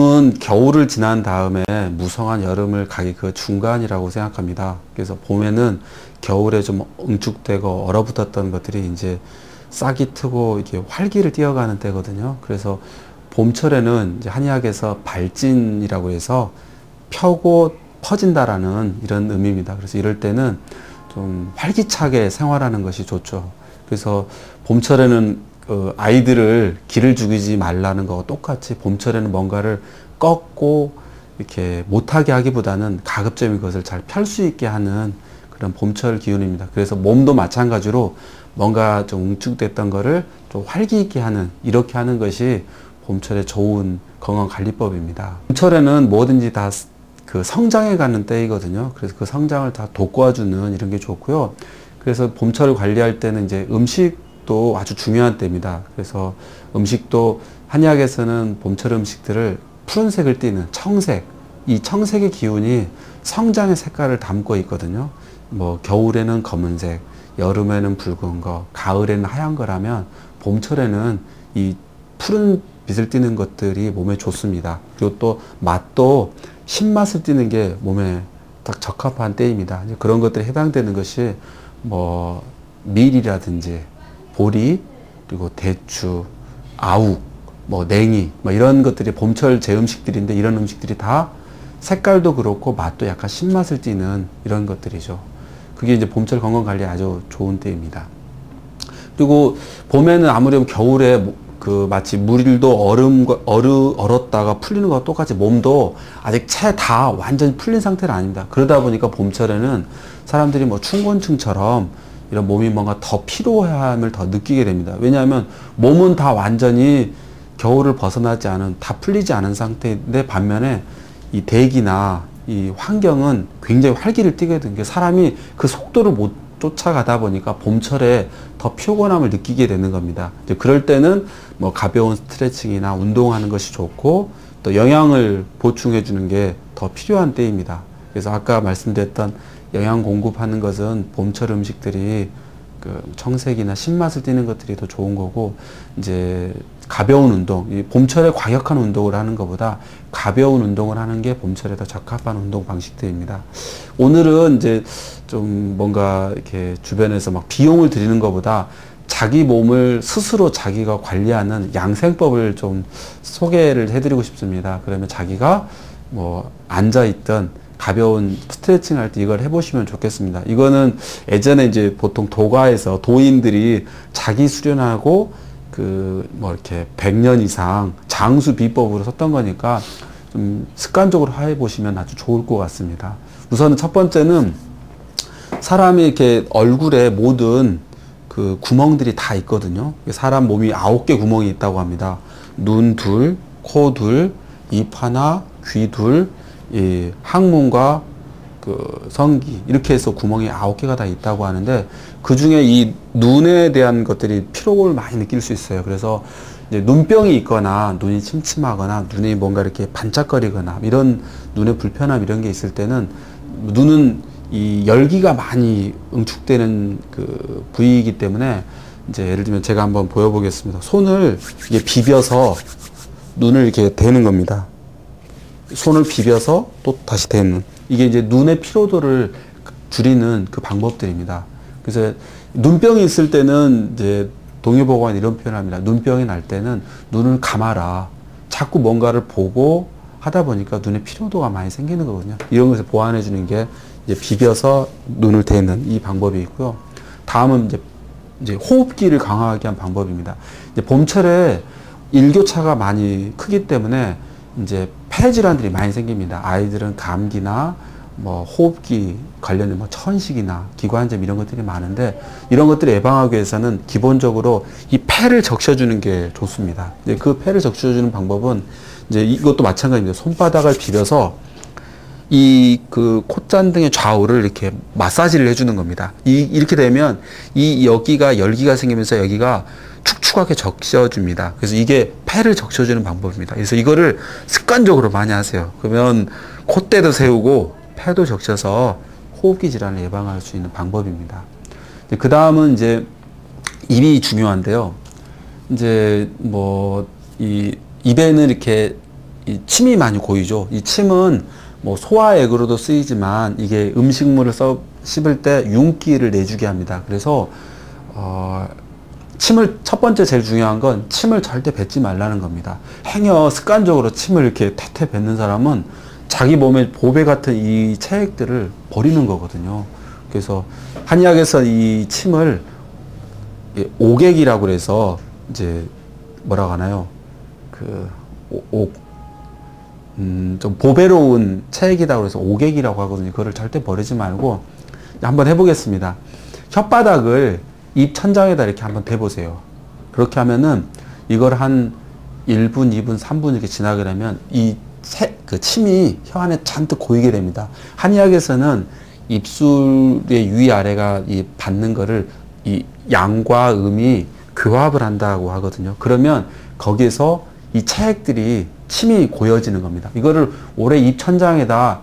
은 겨울을 지난 다음에 무성한 여름을 가기 그 중간이라고 생각합니다. 그래서 봄에는 겨울에 좀 응축되고 얼어붙었던 것들이 이제 싹이 트고 이렇게 활기를 띄어가는 때거든요. 그래서 봄철에는 이제 한의학에서 발진이라고 해서 펴고 퍼진다라는 이런 의미입니다. 그래서 이럴 때는 좀 활기차게 생활하는 것이 좋죠. 그래서 봄철에는 아이들을 기를 죽이지 말라는 거와 똑같이 봄철에는 뭔가를 꺾고 이렇게 못하게 하기보다는 가급적이면 그것을 잘 펼 수 있게 하는 그런 봄철 기운입니다. 그래서 몸도 마찬가지로 뭔가 좀 응축됐던 거를 좀 활기 있게 하는, 이렇게 하는 것이 봄철의 좋은 건강관리법입니다. 봄철에는 뭐든지 다 그 성장해 가는 때이거든요. 그래서 그 성장을 다 돋궈주는 이런 게 좋고요. 그래서 봄철을 관리할 때는 이제 음식도 아주 중요한 때입니다. 그래서 음식도 한의학에서는 봄철 음식들을 푸른색을 띠는 청색, 이 청색의 기운이 성장의 색깔을 담고 있거든요. 뭐 겨울에는 검은색, 여름에는 붉은 거, 가을에는 하얀 거라면 봄철에는 이 푸른 빛을 띠는 것들이 몸에 좋습니다. 그리고 또 맛도 신맛을 띠는 게 몸에 딱 적합한 때입니다. 그런 것들에 해당되는 것이 뭐 밀이라든지 보리, 그리고 대추, 아욱, 뭐 냉이, 뭐 이런 것들이 봄철 제음식들인데, 이런 음식들이 다 색깔도 그렇고 맛도 약간 신맛을 띠는 이런 것들이죠. 그게 이제 봄철 건강관리에 아주 좋은 때입니다. 그리고 봄에는 아무래도 겨울에 그 마치 물도 얼었다가 풀리는 것과 똑같이 몸도 아직 채 다 완전히 풀린 상태는 아닙니다. 그러다 보니까 봄철에는 사람들이 뭐 춘곤증처럼 이런 몸이 뭔가 더 피로함을 더 느끼게 됩니다. 왜냐하면 몸은 다 완전히 겨울을 벗어나지 않은, 다 풀리지 않은 상태인데, 반면에 이 대기나 이 환경은 굉장히 활기를 띠게 된 게, 사람이 그 속도를 못 쫓아가다 보니까 봄철에 더 피곤함을 느끼게 되는 겁니다. 이제 그럴 때는 뭐 가벼운 스트레칭이나 운동하는 것이 좋고, 또 영양을 보충해 주는 게 더 필요한 때입니다. 그래서 아까 말씀드렸던 영양 공급하는 것은 봄철 음식들이 그 청색이나 신맛을 띠는 것들이 더 좋은 거고, 이제 가벼운 운동, 이 봄철에 과격한 운동을 하는 것보다 가벼운 운동을 하는 게 봄철에 더 적합한 운동 방식들입니다. 오늘은 이제 좀 뭔가 이렇게 주변에서 막 비용을 들이는 것보다 자기 몸을 스스로 자기가 관리하는 양생법을 좀 소개를 해드리고 싶습니다. 그러면 자기가 뭐 앉아있던 가벼운 스트레칭 할 때 이걸 해보시면 좋겠습니다. 이거는 예전에 이제 보통 도가에서 도인들이 자기 수련하고 그 뭐 이렇게 100년 이상 장수 비법으로 썼던 거니까 좀 습관적으로 해보시면 아주 좋을 것 같습니다. 우선은 첫 번째는 사람이 이렇게 얼굴에 모든 그 구멍들이 다 있거든요. 사람 몸이 9개 구멍이 있다고 합니다. 눈 둘, 코 둘, 입 하나, 귀 둘, 이 항문과 그 성기, 이렇게 해서 구멍이 9개가 다 있다고 하는데, 그 중에 이 눈에 대한 것들이 피로를 많이 느낄 수 있어요. 그래서 이제 눈병이 있거나 눈이 침침하거나 눈이 뭔가 이렇게 반짝거리거나 이런 눈의 불편함, 이런 게 있을 때는, 눈은 이 열기가 많이 응축되는 그 부위이기 때문에, 이제 예를 들면 제가 한번 보여보겠습니다. 손을 이게 비벼서 눈을 이렇게 대는 겁니다. 손을 비벼서 또 다시 대는, 이게 이제 눈의 피로도를 줄이는 그 방법들입니다. 그래서 눈병이 있을 때는 이제 동의보고는 이런 표현을 합니다. 눈병이 날 때는 눈을 감아라. 자꾸 뭔가를 보고 하다 보니까 눈에 피로도가 많이 생기는 거거든요. 이런 것을 보완해 주는 게 이제 비벼서 눈을 대는 이 방법이 있고요. 다음은 이제 호흡기를 강화하게 한 방법입니다. 이제 봄철에 일교차가 많이 크기 때문에 이제 폐 질환들이 많이 생깁니다. 아이들은 감기나 뭐 호흡기 관련된 뭐 천식이나 기관지염 이런 것들이 많은데, 이런 것들을 예방하기 위해서는 기본적으로 이 폐를 적셔주는 게 좋습니다. 이제 그 폐를 적셔주는 방법은 이제 이것도 마찬가지입니다. 손바닥을 비벼서 이 그 콧잔등의 좌우를 이렇게 마사지를 해주는 겁니다. 이렇게 되면 이 여기가 열기가 생기면서 여기가 축축하게 적셔줍니다. 그래서 이게 폐를 적셔주는 방법입니다. 그래서 이거를 습관적으로 많이 하세요. 그러면 콧대도 세우고 폐도 적셔서 호흡기 질환을 예방할 수 있는 방법입니다. 그 다음은 이제 입이 중요한데요. 이제 뭐 이 입에는 이렇게 이 침이 많이 고이죠. 이 침은 뭐 소화액으로도 쓰이지만 이게 음식물을 씹을 때 윤기를 내주게 합니다. 그래서 침을 첫 번째 제일 중요한 건 침을 절대 뱉지 말라는 겁니다. 행여 습관적으로 침을 이렇게 태태 뱉는 사람은 자기 몸에 보배 같은 이 체액들을 버리는 거거든요. 그래서 한의학에서 이 침을 오객이라고 그래서 이제 뭐라고 하나요? 좀 보배로운 체액이라고 해서 오객이라고 하거든요. 그거를 절대 버리지 말고 한번 해보겠습니다. 혓바닥을 입 천장에다 이렇게 한번 대보세요. 그렇게 하면은 이걸 한 1분, 2분, 3분 이렇게 지나게 되면 그 침이 혀 안에 잔뜩 고이게 됩니다. 한의학에서는 입술의 위아래가 받는 거를 이 양과 음이 교합을 한다고 하거든요. 그러면 거기에서 이 체액들이 침이 고여지는 겁니다. 이거를 오래 입 천장에다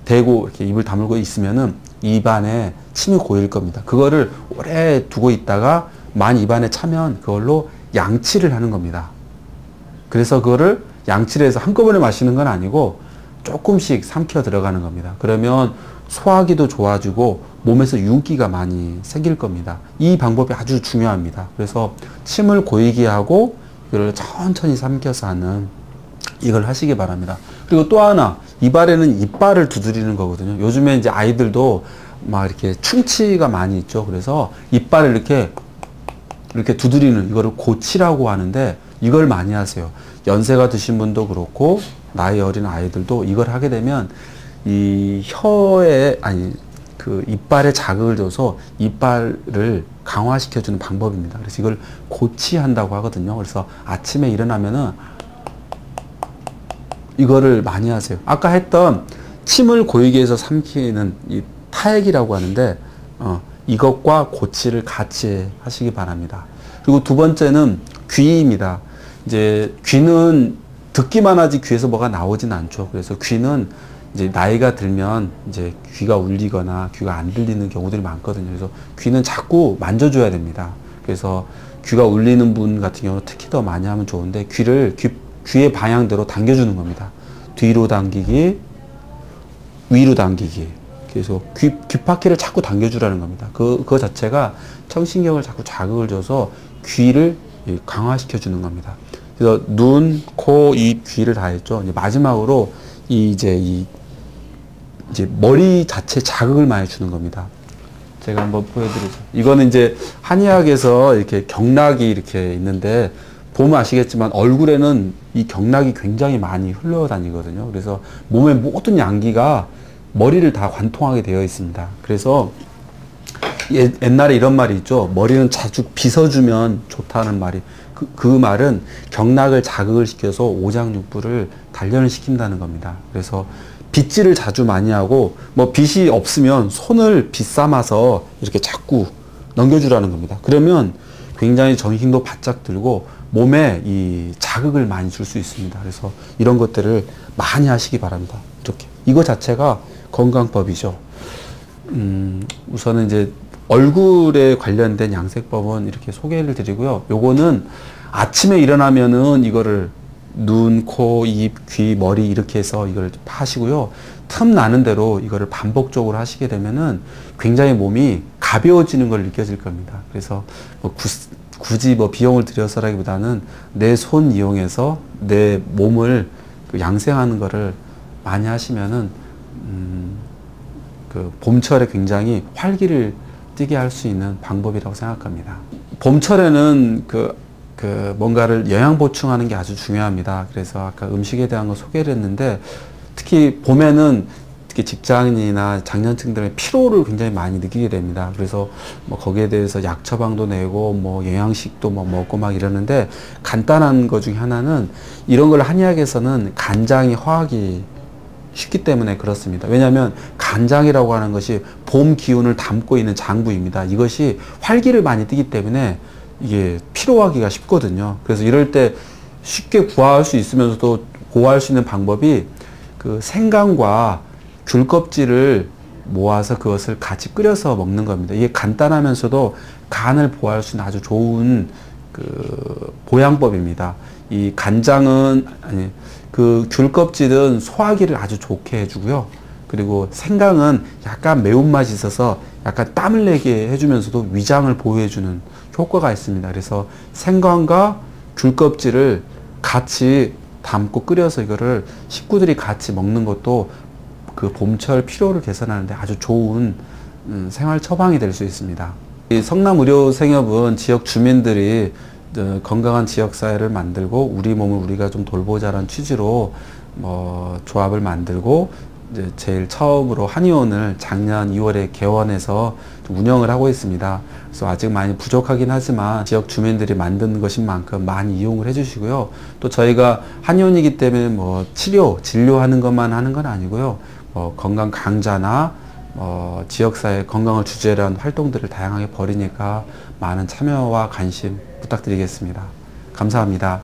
대고 이렇게 입을 다물고 있으면은 입안에 침이 고일 겁니다. 그거를 오래 두고 있다가 입안에 차면 그걸로 양치를 하는 겁니다. 그래서 그거를 양치를 해서 한꺼번에 마시는 건 아니고 조금씩 삼켜 들어가는 겁니다. 그러면 소화기도 좋아지고 몸에서 윤기가 많이 생길 겁니다. 이 방법이 아주 중요합니다. 그래서 침을 고이게 하고 이걸 천천히 삼켜서 하는 이걸 하시기 바랍니다. 그리고 또 하나, 이발에는 이빨을 두드리는 거거든요. 요즘에 이제 아이들도 막 이렇게 충치가 많이 있죠. 그래서 이빨을 이렇게 두드리는 이거를 고치라고 하는데 이걸 많이 하세요. 연세가 드신 분도 그렇고 나이 어린 아이들도 이걸 하게 되면 이 이빨에 자극을 줘서 이빨을 강화시켜주는 방법입니다. 그래서 이걸 고치한다고 하거든요. 그래서 아침에 일어나면은 이거를 많이 하세요. 아까 했던 침을 고이게 해서 삼키는 이 타액이라고 하는데 이것과 고치를 같이 하시기 바랍니다. 그리고 두 번째는 귀입니다. 이제 귀는 듣기만 하지 귀에서 뭐가 나오진 않죠. 그래서 귀는 이제 나이가 들면 이제 귀가 울리거나 귀가 안 들리는 경우들이 많거든요. 그래서 귀는 자꾸 만져줘야 됩니다. 그래서 귀가 울리는 분 같은 경우는 특히 더 많이 하면 좋은데 귀의 방향대로 당겨주는 겁니다. 뒤로 당기기, 위로 당기기. 그래서 귀파키를 자꾸 당겨주라는 겁니다. 그거 자체가 청신경을 자꾸 자극을 줘서 귀를 강화시켜주는 겁니다. 그래서 눈, 코, 입, 귀를 다 했죠. 이제 마지막으로 이제 머리 자체 자극을 많이 주는 겁니다. 제가 한번 보여드리죠. 이거는 이제 한의학에서 이렇게 경락이 이렇게 있는데 보면 아시겠지만 얼굴에는 이 경락이 굉장히 많이 흘러다니거든요. 그래서 몸의 모든 양기가 머리를 다 관통하게 되어 있습니다. 그래서 옛날에 이런 말이 있죠. 머리는 자주 빗어주면 좋다는 말이. 그 말은 경락을 자극을 시켜서 오장육부를 단련을 시킨다는 겁니다. 그래서 빗질을 자주 많이 하고 뭐 빗이 없으면 손을 빗삼아서 이렇게 자꾸 넘겨주라는 겁니다. 그러면 굉장히 정신도 바짝 들고 몸에 이 자극을 많이 줄 수 있습니다. 그래서 이런 것들을 많이 하시기 바랍니다. 이렇게 이거 자체가 건강법이죠. 우선은 이제 얼굴에 관련된 양세법은 이렇게 소개를 드리고요. 요거는 아침에 일어나면은 이거를 눈, 코, 입, 귀, 머리 이렇게 해서 이걸 하시고요. 틈 나는 대로 이거를 반복적으로 하시게 되면은 굉장히 몸이 가벼워지는 걸 느껴질 겁니다. 그래서 뭐 굳이 뭐 비용을 들여서라기보다는 내 손 이용해서 내 몸을 양생하는 거를 많이 하시면은 그 봄철에 굉장히 활기를 띠게 할 수 있는 방법이라고 생각합니다. 봄철에는 뭔가를 영양 보충하는 게 아주 중요합니다. 그래서 아까 음식에 대한 거 소개를 했는데 특히 봄에는 특히 직장인이나 장년층들의 피로를 굉장히 많이 느끼게 됩니다. 그래서 뭐 거기에 대해서 약 처방도 내고 뭐 영양식도 뭐 먹고 막 이러는데 간단한 거 중에 하나는 이런 걸 한의학에서는 간장이 화학이 쉽기 때문에 그렇습니다. 왜냐하면 간장이라고 하는 것이 봄 기운을 담고 있는 장부입니다. 이것이 활기를 많이 띠기 때문에 이게 피로하기가 쉽거든요. 그래서 이럴 때 쉽게 구할 수 있으면서도 보호할 수 있는 방법이 그 생강과 귤 껍질을 모아서 그것을 같이 끓여서 먹는 겁니다. 이게 간단하면서도 간을 보호할 수 있는 아주 좋은 그 보양법입니다. 이 간장은 아니 그 귤 껍질은 소화기를 아주 좋게 해주고요. 그리고 생강은 약간 매운맛이 있어서 약간 땀을 내게 해주면서도 위장을 보호해주는 효과가 있습니다. 그래서 생강과 귤 껍질을 같이 담고 끓여서 이거를 식구들이 같이 먹는 것도 그 봄철 피로를 개선하는데 아주 좋은 생활 처방이 될 수 있습니다. 이 성남의료생협은 지역 주민들이 건강한 지역사회를 만들고 우리 몸을 우리가 좀 돌보자라는 취지로 조합을 만들고 이제 제일 처음으로 한의원을 작년 2월에 개원해서 운영을 하고 있습니다. 그래서 아직 많이 부족하긴 하지만 지역 주민들이 만든 것인 만큼 많이 이용을 해주시고요. 또 저희가 한의원이기 때문에 진료하는 것만 하는 건 아니고요. 건강 강좌나 지역사회 건강을 주제로 한 활동들을 다양하게 벌이니까 많은 참여와 관심 부탁드리겠습니다. 감사합니다.